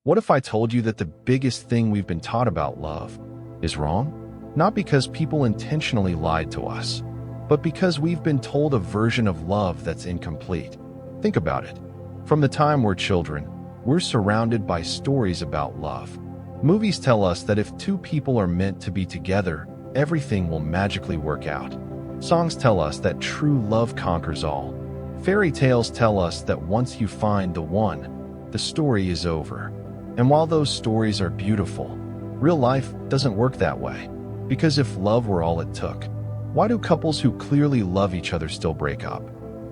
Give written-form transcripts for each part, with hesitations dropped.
What if I told you that the biggest thing we've been taught about love is wrong? Not because people intentionally lied to us, but because we've been told a version of love that's incomplete. Think about it. From the time we're children, we're surrounded by stories about love. Movies tell us that if two people are meant to be together, everything will magically work out. Songs tell us that true love conquers all. Fairy tales tell us that once you find the one, the story is over. And while those stories are beautiful, real life doesn't work that way. Because if love were all it took, why do couples who clearly love each other still break up?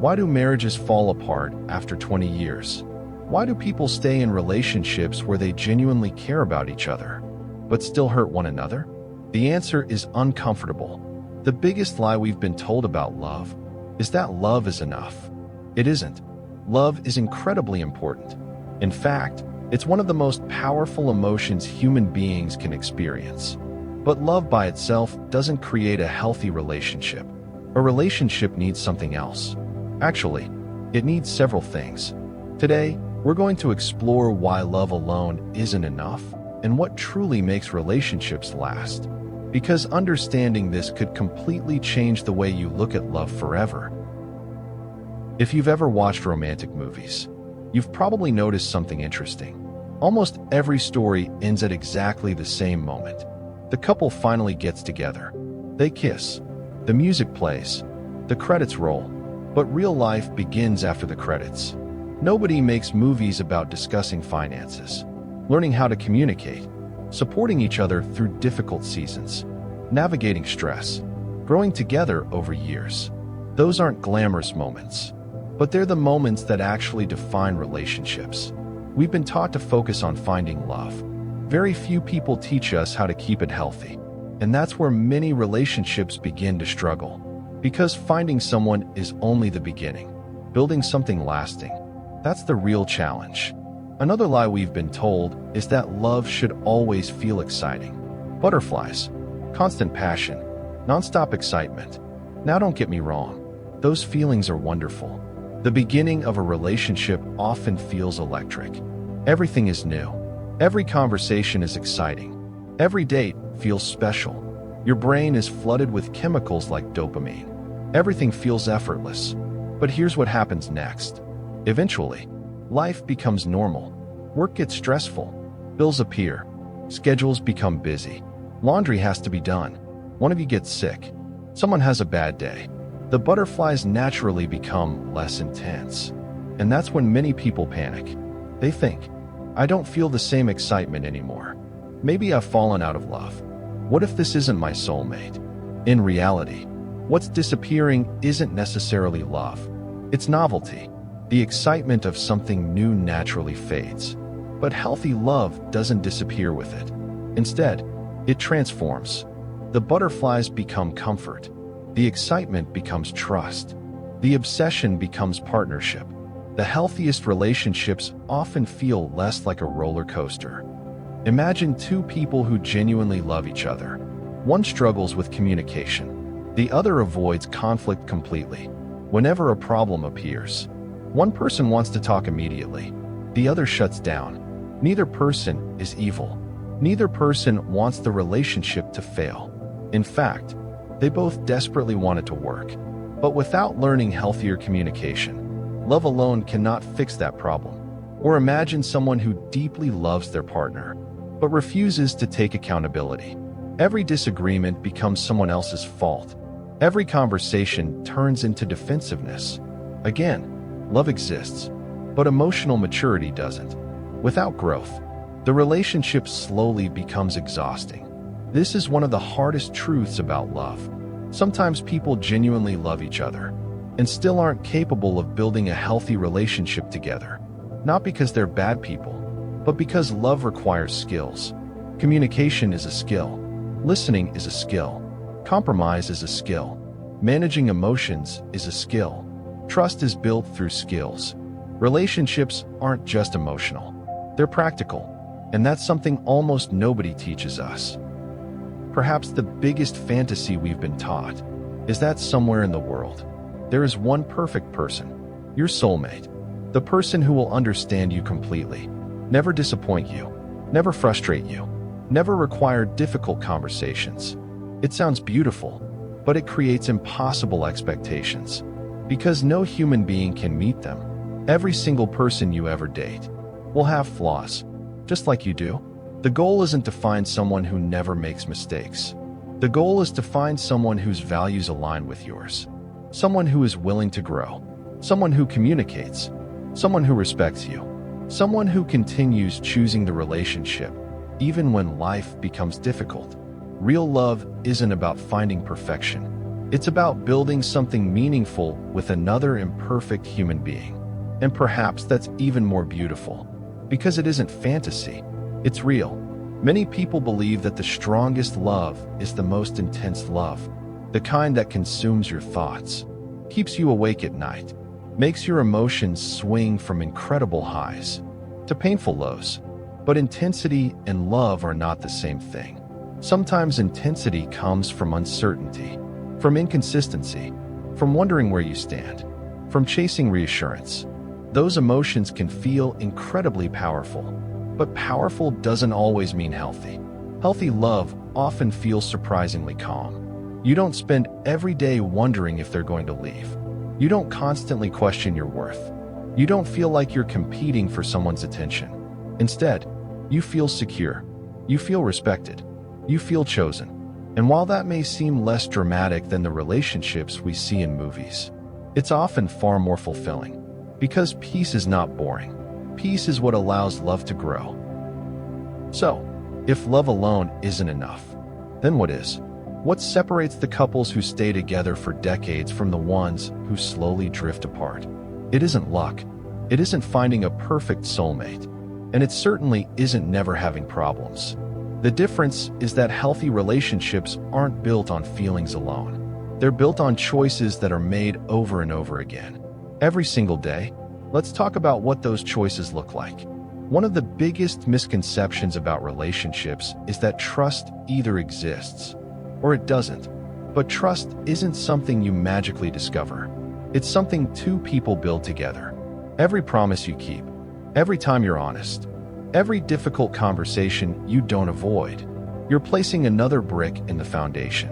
Why do marriages fall apart after 20 years? Why do people stay in relationships where they genuinely care about each other, but still hurt one another? The answer is uncomfortable. The biggest lie we've been told about love is that love is enough. It isn't. Love is incredibly important. In fact, it's one of the most powerful emotions human beings can experience. But love by itself doesn't create a healthy relationship. A relationship needs something else. Actually, it needs several things. Today, we're going to explore why love alone isn't enough and what truly makes relationships last. Because understanding this could completely change the way you look at love forever. If you've ever watched romantic movies, you've probably noticed something interesting. Almost every story ends at exactly the same moment. The couple finally gets together. They kiss. The music plays. The credits roll. But real life begins after the credits. Nobody makes movies about discussing finances, learning how to communicate, supporting each other through difficult seasons, navigating stress, growing together over years. Those aren't glamorous moments, but they're the moments that actually define relationships. We've been taught to focus on finding love. Very few people teach us how to keep it healthy, and that's where many relationships begin to struggle. Because finding someone is only the beginning. Building something lasting, that's the real challenge. Another lie we've been told is that love should always feel exciting. Butterflies, constant passion, nonstop excitement. Now don't get me wrong, those feelings are wonderful. The beginning of a relationship often feels electric. Everything is new. Every conversation is exciting. Every date feels special. Your brain is flooded with chemicals like dopamine. Everything feels effortless. But here's what happens next. Eventually, life becomes normal. Work gets stressful. Bills appear. Schedules become busy. Laundry has to be done. One of you gets sick. Someone has a bad day. The butterflies naturally become less intense. And that's when many people panic. They think, I don't feel the same excitement anymore. Maybe I've fallen out of love. What if this isn't my soulmate? In reality, what's disappearing isn't necessarily love. It's novelty. The excitement of something new naturally fades. But healthy love doesn't disappear with it. Instead, it transforms. The butterflies become comfort. The excitement becomes trust. The obsession becomes partnership. The healthiest relationships often feel less like a roller coaster. Imagine two people who genuinely love each other. One struggles with communication. The other avoids conflict completely. Whenever a problem appears, one person wants to talk immediately. The other shuts down. Neither person is evil. Neither person wants the relationship to fail. In fact, they both desperately want it to work. But without learning healthier communication, love alone cannot fix that problem. Or imagine someone who deeply loves their partner, but refuses to take accountability. Every disagreement becomes someone else's fault. Every conversation turns into defensiveness. Again, love exists, but emotional maturity doesn't. Without growth, the relationship slowly becomes exhausting. This is one of the hardest truths about love. Sometimes people genuinely love each other and still aren't capable of building a healthy relationship together. Not because they're bad people, but because love requires skills. Communication is a skill. Listening is a skill. Compromise is a skill. Managing emotions is a skill. Trust is built through skills. Relationships aren't just emotional. They're practical, and that's something almost nobody teaches us. Perhaps the biggest fantasy we've been taught is that somewhere in the world, there is one perfect person, your soulmate, the person who will understand you completely, never disappoint you, never frustrate you, never require difficult conversations. It sounds beautiful, but it creates impossible expectations because no human being can meet them. Every single person you ever date will have flaws, just like you do. The goal isn't to find someone who never makes mistakes. The goal is to find someone whose values align with yours, someone who is willing to grow, someone who communicates, someone who respects you, someone who continues choosing the relationship even when life becomes difficult. Real love isn't about finding perfection. It's about building something meaningful with another imperfect human being. And perhaps that's even more beautiful, because it isn't fantasy, it's real. Many people believe that the strongest love is the most intense love, the kind that consumes your thoughts, keeps you awake at night, makes your emotions swing from incredible highs to painful lows. But intensity and love are not the same thing. Sometimes intensity comes from uncertainty, from inconsistency, from wondering where you stand, from chasing reassurance. Those emotions can feel incredibly powerful, but powerful doesn't always mean healthy. Healthy love often feels surprisingly calm. You don't spend every day wondering if they're going to leave. You don't constantly question your worth. You don't feel like you're competing for someone's attention. Instead, you feel secure, you feel respected, you feel chosen. And while that may seem less dramatic than the relationships we see in movies, it's often far more fulfilling. Because peace is not boring. Peace is what allows love to grow. So, if love alone isn't enough, then what is? What separates the couples who stay together for decades from the ones who slowly drift apart? It isn't luck. It isn't finding a perfect soulmate. And it certainly isn't never having problems. The difference is that healthy relationships aren't built on feelings alone. They're built on choices that are made over and over again. Every single day. Let's talk about what those choices look like. One of the biggest misconceptions about relationships is that trust either exists or it doesn't. But trust isn't something you magically discover. It's something two people build together. Every promise you keep, every time you're honest, every difficult conversation you don't avoid, you're placing another brick in the foundation.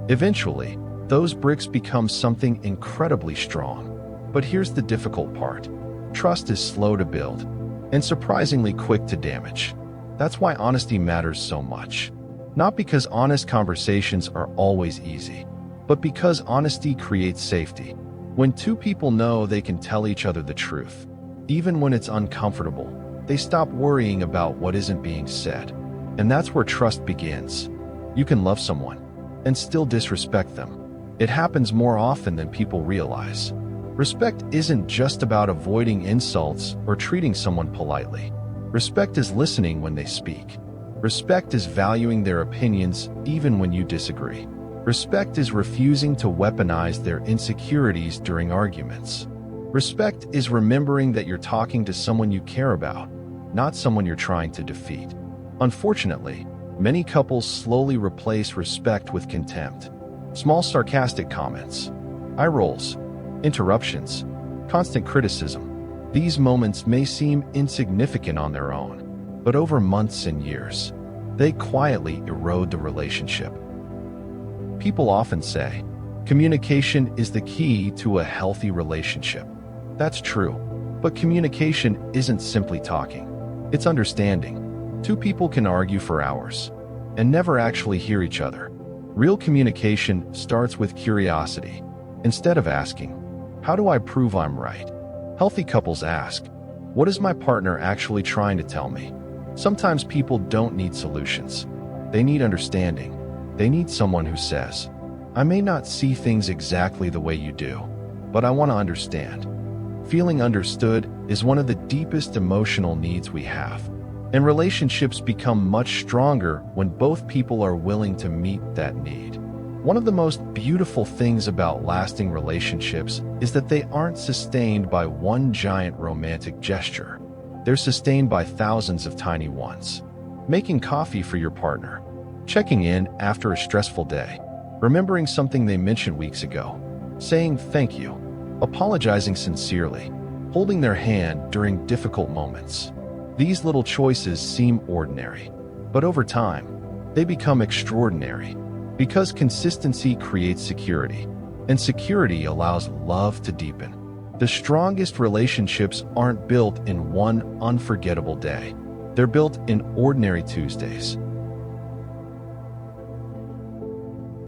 Eventually, those bricks become something incredibly strong. But here's the difficult part. Trust is slow to build and surprisingly quick to damage. That's why honesty matters so much. Not because honest conversations are always easy, but because honesty creates safety. When two people know they can tell each other the truth, even when it's uncomfortable, they stop worrying about what isn't being said. And that's where trust begins. You can love someone and still disrespect them. It happens more often than people realize. Respect isn't just about avoiding insults or treating someone politely. Respect is listening when they speak. Respect is valuing their opinions even when you disagree. Respect is refusing to weaponize their insecurities during arguments. Respect is remembering that you're talking to someone you care about, not someone you're trying to defeat. Unfortunately, many couples slowly replace respect with contempt. Small sarcastic comments, eye rolls, interruptions, constant criticism. These moments may seem insignificant on their own, but over months and years, they quietly erode the relationship. People often say, communication is the key to a healthy relationship. That's true, but communication isn't simply talking. It's understanding. Two people can argue for hours and never actually hear each other. Real communication starts with curiosity. Instead of asking, how do I prove I'm right? Healthy couples ask, what is my partner actually trying to tell me? Sometimes people don't need solutions. They need understanding. They need someone who says, I may not see things exactly the way you do, but I want to understand. Feeling understood is one of the deepest emotional needs we have, and relationships become much stronger when both people are willing to meet that need. One of the most beautiful things about lasting relationships is that they aren't sustained by one giant romantic gesture. They're sustained by thousands of tiny ones. Making coffee for your partner, checking in after a stressful day, remembering something they mentioned weeks ago, saying thank you, apologizing sincerely, holding their hand during difficult moments. These little choices seem ordinary, but over time, they become extraordinary because consistency creates security, and security allows love to deepen. The strongest relationships aren't built in one unforgettable day. They're built in ordinary Tuesdays,